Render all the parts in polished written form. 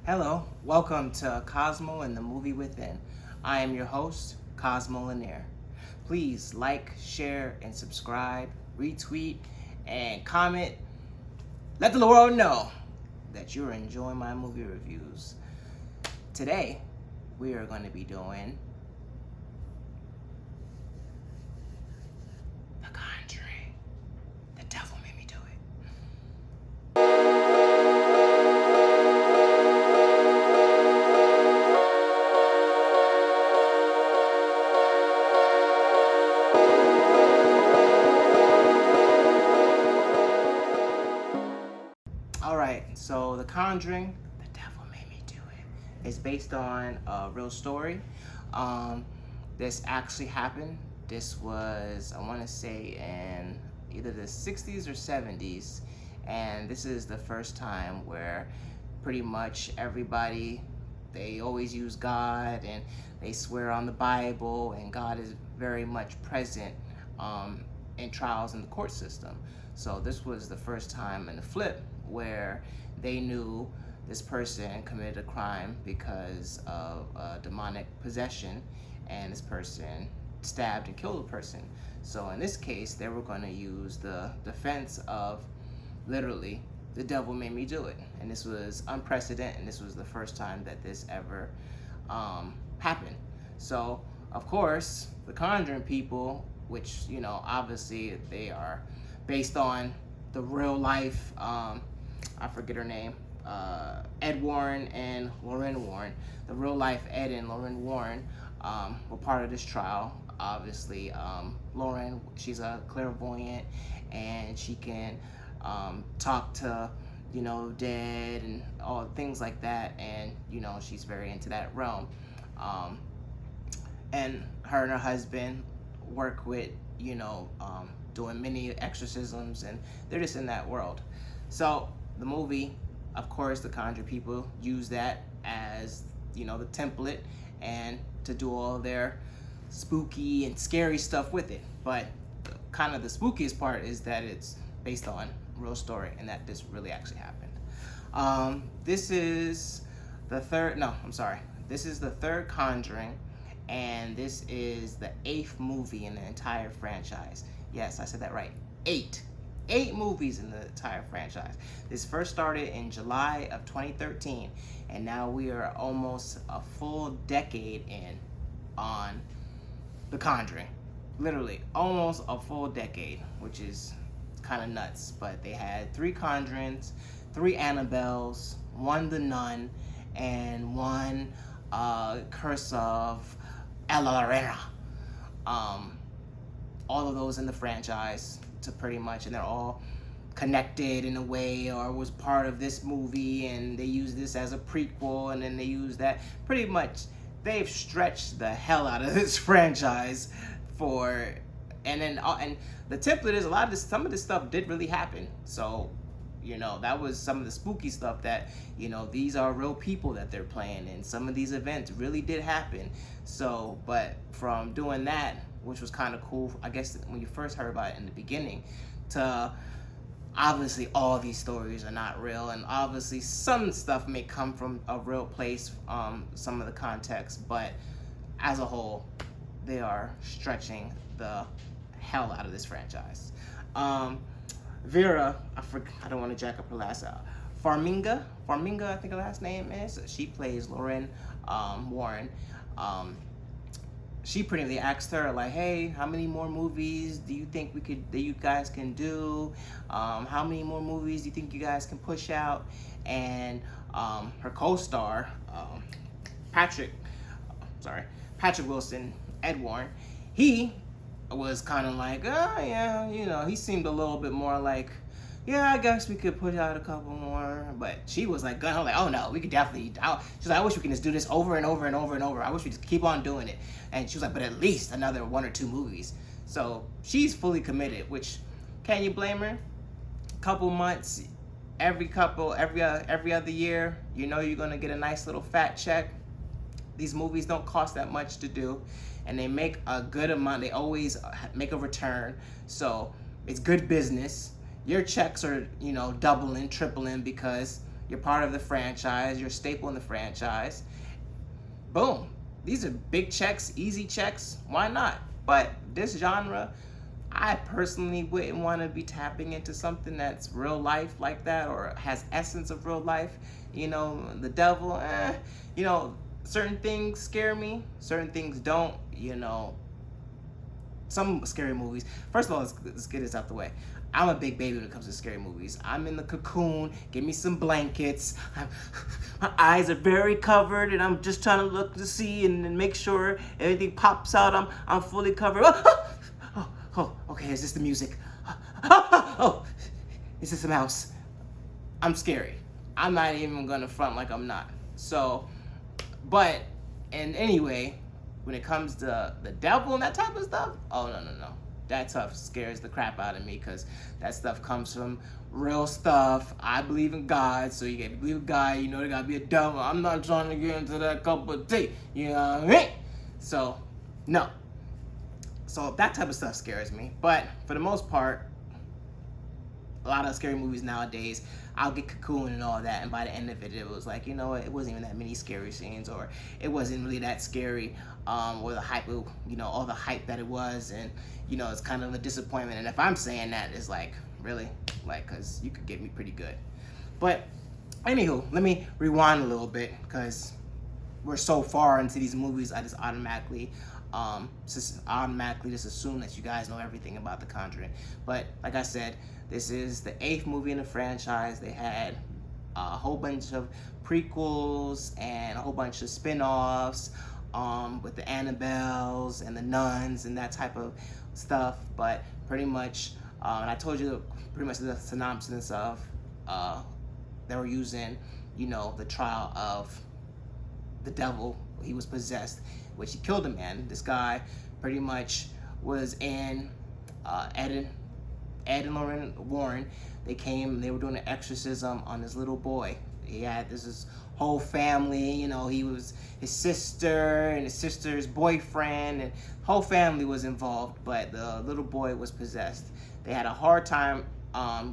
Hello, welcome to Cosmo and the Movie Within. I am your host, Cosmo Lanier. Please like, share, and subscribe, retweet, and comment. Let the world know that you're enjoying my movie reviews. Today, we are going to be doing The Conjuring. The devil made me do it. Alright, so The Conjuring, The Devil Made Me Do It, is based on a real story. This actually happened. This was, I want to say, in either the 60s or 70s. And this is the first time where pretty much everybody, they always use God and they swear on the Bible, and God is very much present in trials in the court system. So this was the first time in the flip where they knew this person committed a crime because of demonic possession, and this person stabbed and killed a person. So in this case, they were going to use the defense of literally, the devil made me do it. And this was unprecedented, and this was the first time that this ever happened. So, of course, the Conjuring people, which, you know, obviously they are based on the real life, I forget her name, Ed Warren and Lorraine Warren. The real life Ed and Lorraine Warren were part of this trial. Obviously, Lauren, she's a clairvoyant, and she can talk to, you know, dead and all things like that, and, you know, she's very into that realm. And her husband work with, you know, doing many exorcisms, and they're just in that world. So the movie, of course, the Conjuring people use that as, you know, the template and to do all their spooky and scary stuff with it. But kind of the spookiest part is that it's based on real story and that this really actually happened. This is the third Conjuring, and this is the 8th movie in the entire franchise. Yes, I said that right. 8 movies in the entire franchise. This first started in July of 2013, and now we are almost a full decade in on The Conjuring. Literally, almost a full decade, which is kind of nuts. But they had 3 Conjurings, 3 Annabelles, 1 The Nun, and 1 Curse of El Arena. All of those in the franchise to pretty much, and they're all connected in a way or was part of this movie, and they use this as a prequel, and then they use that. Pretty much they've stretched the hell out of this franchise for, and the template is some of this stuff did really happen. So, you know, that was some of the spooky stuff that, you know, these are real people that they're playing, and some of these events really did happen. So, but from doing that, which was kind of cool, I guess, when you first heard about it in the beginning, to obviously all these stories are not real, and obviously some stuff may come from a real place, some of the context, but as a whole, they are stretching the hell out of this franchise. Vera, I don't want to jack up her last Farminga, I think her last name is. She plays Lorraine Warren. She pretty much asked her, like, hey, how many more movies do you think that you guys can do? How many more movies do you think you guys can push out? And her co-star, Patrick Wilson, Ed Warren, he was kind of like, oh yeah, you know, he seemed a little bit more like, yeah, I guess we could put out a couple more. But she was like, like, oh no, we could definitely. She's like, I wish we can just do this over and over and over and over. I wish we just keep on doing it. And she was like, but at least another 1 or 2 movies. So she's fully committed. Which, can you blame her? Couple months, every other year, you know, you're gonna get a nice little fat check. These movies don't cost that much to do, and they make a good amount. They always make a return. So it's good business. Your checks are, you know, doubling, tripling because You're part of the franchise. You're a staple in the franchise. Boom. These are big checks, easy checks. Why not? But this genre, I personally wouldn't want to be tapping into something that's real life like that or has essence of real life. You know, the devil, you know, certain things scare me, certain things don't, you know. Some scary movies. First of all, let's get this out the way. I'm a big baby when it comes to scary movies. I'm in the cocoon. Give me some blankets. My eyes are very covered, and I'm just trying to look to see and make sure everything pops out. I'm fully covered. Okay. Is this the music? Oh, is this a mouse? I'm scary. I'm not even gonna front like I'm not. So, but, and anyway, when it comes to the devil and that type of stuff, oh no. That stuff scares the crap out of me because that stuff comes from real stuff. I believe in God, so you gotta believe in God, you know there gotta be a devil. I'm not trying to get into that cup of tea, you know what I mean? So, no. So that type of stuff scares me. But for the most part, a lot of scary movies nowadays, I'll get cocoon and all that, and by the end of it, it was like, you know what, it wasn't even that many scary scenes, or it wasn't really that scary, or the hype, you know, all the hype that it was, and, you know, it's kind of a disappointment. And if I'm saying that, it's like, really? Like, because you could get me pretty good. But, anywho, let me rewind a little bit, because we're so far into these movies, I just automatically just assume that you guys know everything about The Conjuring. But, like I said, this is the 8th movie in the franchise. They had a whole bunch of prequels and a whole bunch of spin-offs with the Annabelles and the nuns and that type of stuff. But pretty much, and I told you pretty much the synopsis of, they were using, you know, the trial of the devil. He was possessed, which he killed a man. This guy pretty much was in Ed and Lauren Warren. They were doing an exorcism on this little boy. He had this whole family, you know, he was his sister and his sister's boyfriend, and whole family was involved, but the little boy was possessed. They had a hard time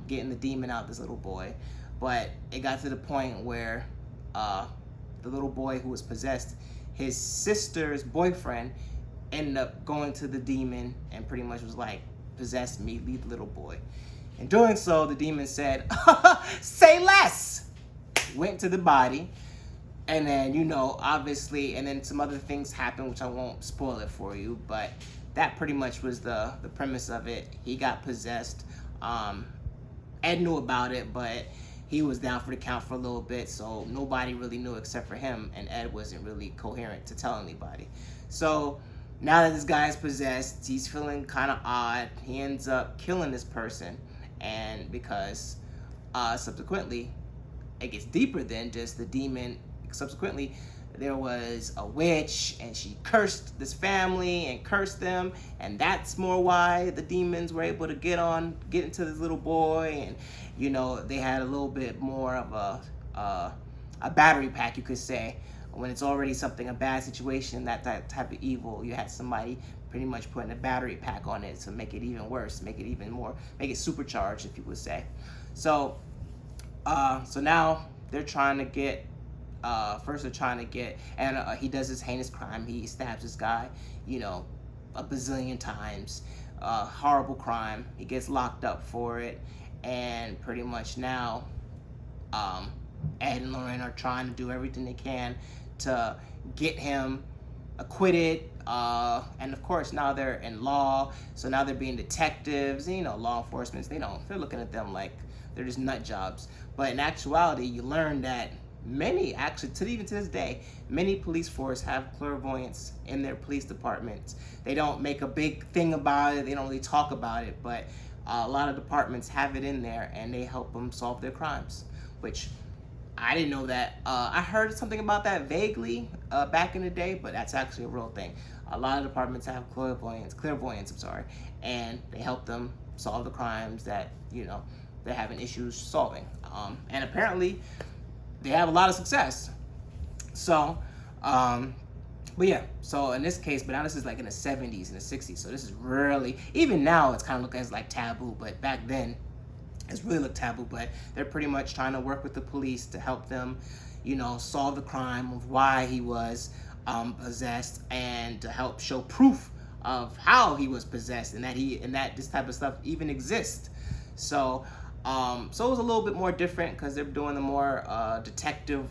getting the demon out of this little boy, but it got to the point where the little boy who was possessed, his sister's boyfriend ended up going to the demon and pretty much was like, possessed me, leave the little boy. In doing so, the demon said, say less! Went to the body, and then, you know, obviously, and then some other things happened, which I won't spoil it for you, but that pretty much was the premise of it. He got possessed. Ed knew about it, but he was down for the count for a little bit, so nobody really knew except for him, and Ed wasn't really coherent to tell anybody. So now that this guy is possessed, he's feeling kind of odd. He ends up killing this person, and because subsequently, it gets deeper than just the demon. Subsequently, there was a witch, and she cursed this family and cursed them, and that's more why the demons were able to get into this little boy, and, you know, they had a little bit more of a battery pack, you could say. When it's already a bad situation, that type of evil, you had somebody pretty much putting a battery pack on it to make it even worse, make it supercharged, if you would say. So now they're trying to get, and he does this heinous crime. He stabs this guy, you know, a bazillion times. Horrible crime. He gets locked up for it, and pretty much now, Ed and Lauren are trying to do everything they can to get him acquitted, and of course now they're in law, so now they're being detectives, you know, law enforcement. They're looking at them like they're just nut jobs. But in actuality, you learn that many, actually, even to this day, many police force have clairvoyants in their police departments. They don't make a big thing about it, they don't really talk about it, but a lot of departments have it in there, and they help them solve their crimes, which I didn't know that. I heard something about that vaguely back in the day, but that's actually a real thing. A lot of departments have clairvoyants, and they help them solve the crimes that, you know, they're having issues solving. And apparently, they have a lot of success. So, but yeah, so in this case, but now this is like in the 70s and the 60s, so this is really, even now it's kind of looked as like taboo, but back then, It's really look taboo, but they're pretty much trying to work with the police to help them, you know, solve the crime of why he was possessed, and to help show proof of how he was possessed, and that this type of stuff even exists. So so it was a little bit more different because they're doing the more detective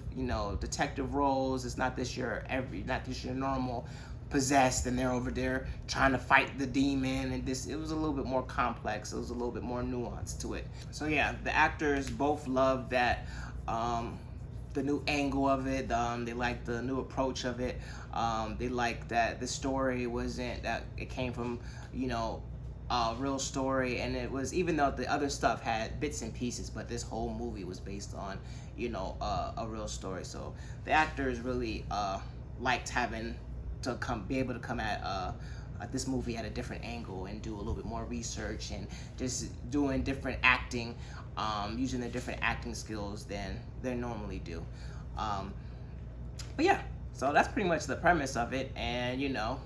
roles. It's not this your normal possessed and they're over there trying to fight the demon, and it was a little bit more complex. It was a little bit more nuanced to it. So yeah, the actors both loved that, the new angle of it. They liked the new approach of it. They liked that the story wasn't that it came from, you know, a real story, and it was, even though the other stuff had bits and pieces, but this whole movie was based on, you know, a real story. So the actors really liked having to be able to come at this movie at a different angle and do a little bit more research and just doing different acting, using their different acting skills than they normally do. But yeah, so that's pretty much the premise of it. And you know,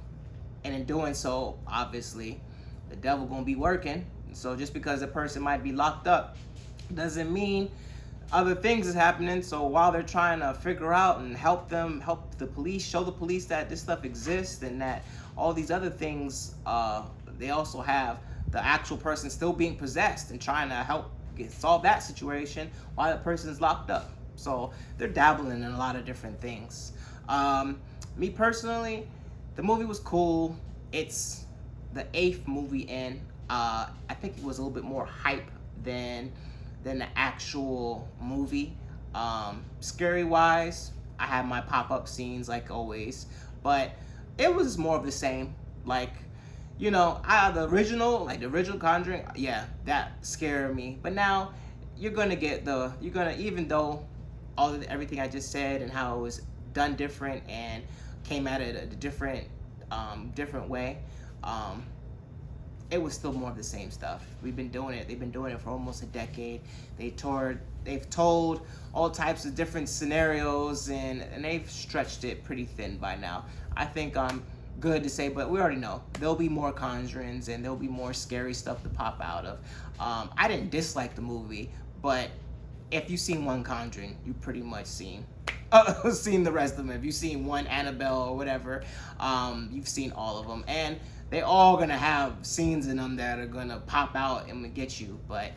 and in doing so, obviously the devil gonna be working. So just because a person might be locked up doesn't mean other things is happening. So while they're trying to figure out and help the police, show the police that this stuff exists and that all these other things, they also have the actual person still being possessed, and trying to help solve that situation while the person's locked up. So they're dabbling in a lot of different things. Me personally, the movie was cool. It's the 8th movie in. I think it was a little bit more hype than the actual movie. Scary wise, I had my pop-up scenes like always, but it was more of the same. Like, you know, the original Conjuring, yeah, that scared me. But now you're gonna even though everything I just said and how it was done different and came at it a different way, it was still more of the same stuff. They've been doing it for almost a decade. They've told all types of different scenarios, and they've stretched it pretty thin by now. I think I'm good to say, but we already know there'll be more Conjurings and there'll be more scary stuff to pop out of. I didn't dislike the movie, but if you've seen one Conjuring, you pretty much seen the rest of them. If you've seen one Annabelle or whatever, you've seen all of them, and they all gonna have scenes in them that are gonna pop out and get you. But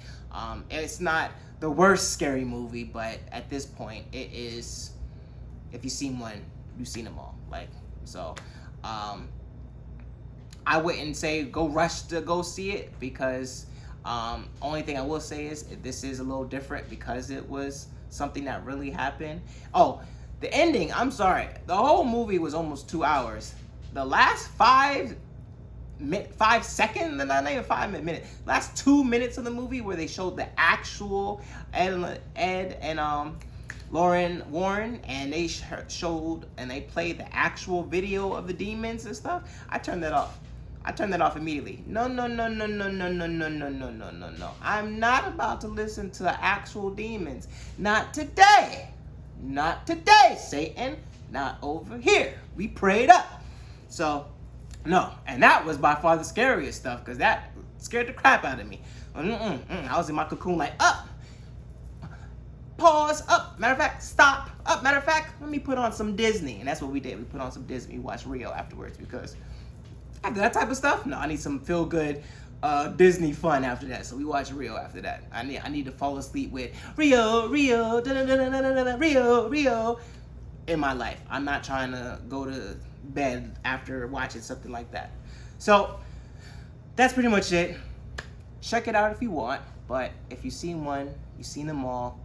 it's not the worst scary movie, but at this point it is. If you've seen one, you've seen them all. Like, so I wouldn't say go rush to go see it, because only thing I will say is this is a little different because it was something that really happened. Oh, the ending, I'm sorry, the whole movie was almost 2 hours. The last 5 seconds, not even 5 minutes, last 2 minutes of the movie where they showed the actual Ed and Lauren Warren, and they showed and they played the actual video of the demons and stuff, I turned that off. I turned that off immediately. No. I'm not about to listen to the actual demons. Not today. Not today, Satan. Not over here. We prayed up. So, no. And that was by far the scariest stuff, because that scared the crap out of me. I was in my cocoon like, up. Pause, up. Matter of fact, stop. Up. Matter of fact, let me put on some Disney. And that's what we did. We put on some Disney. We watched Rio afterwards, because after that type of stuff, no, I need some feel-good Disney fun after that. So we watched Rio after that. I need to fall asleep with Rio, Rio, Rio, Rio in my life. I'm not trying to go to bed after watching something like that. So that's pretty much it. Check it out if you want. But if you've seen one, you've seen them all.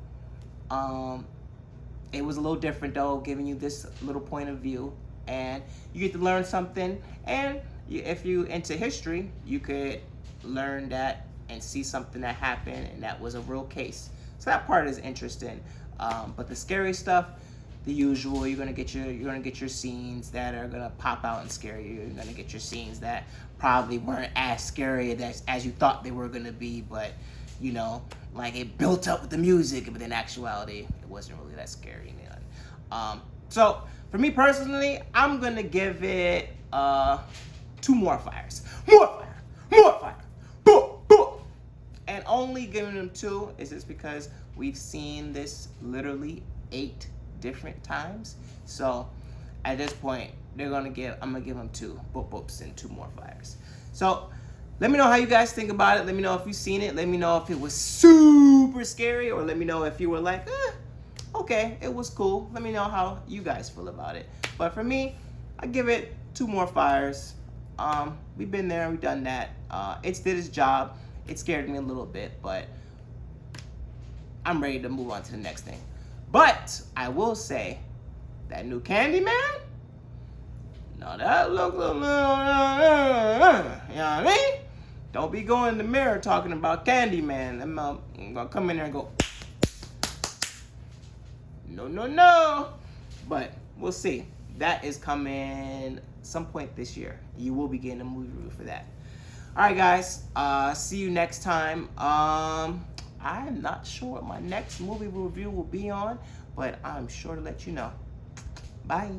It was a little different though, giving you this little point of view, and you get to learn something. And if you into history, you could learn that and see something that happened and that was a real case. So that part is interesting. But the scary stuff, the usual, you're gonna get your scenes that are gonna pop out and scare you. You're gonna get your scenes that probably weren't as scary as you thought they were gonna be, but you know, like it built up with the music, but in actuality, it wasn't really that scary. So for me personally, I'm gonna give it 2 more fires. More fire, boom, boom. And only giving them 2 is just because we've seen this literally 8 different times. So at this point, I'm gonna give them 2 boop boops and 2 more fires. So let me know how you guys think about it. Let me know if you've seen it. Let me know if it was super scary, or let me know if you were like, okay, it was cool. Let me know how you guys feel about it. But for me, I give it 2 more fires. We've been there, we've done that. It did its job. It scared me a little bit, but I'm ready to move on to the next thing. But I will say, that new Candyman, now that looks a little, you know what I mean? Don't be going in the mirror talking about Candyman. I'm gonna come in there and go, no, no, no. But we'll see. That is coming some point this year. You will be getting a movie review for that. All right, guys. See you next time. I'm not sure what my next movie review will be on, but I'm sure to let you know. Bye.